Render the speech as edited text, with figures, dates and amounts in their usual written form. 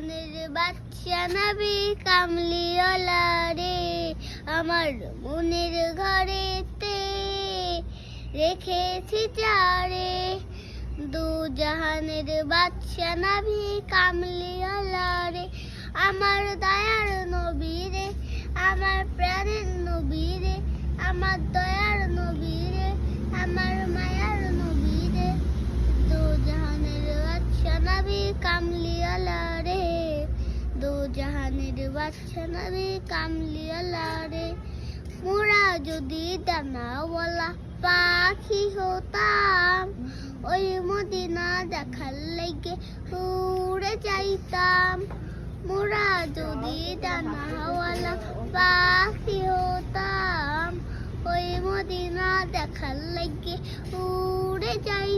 জাহানের বাদশা নবী কামলিওয়ালা রে, আমার মনের ঘরেতে রেখেছি যারে। দু জাহানের বাদশা নবী কামলিওয়ালা রে, আমার দয়ার নবী রে, আমার প্রাণের নবী রে, আমার দয়ার নবী রে, আমার মায়ার নবী রে। দু জাহানের বাদশা নবী কামলিওয়ালা রে, দু জাহানের বাদশা নবী কামলিওয়ালা রে। মোরা যদি ডানাওয়ালা পাখি হতাম, ওই মদিনা দেখার লেগে উড়ে যাইতাম। মোরা যদি ডানাওয়ালা পাখি হতাম, ওই মদিনা দেখার লেগে উড়ে যাই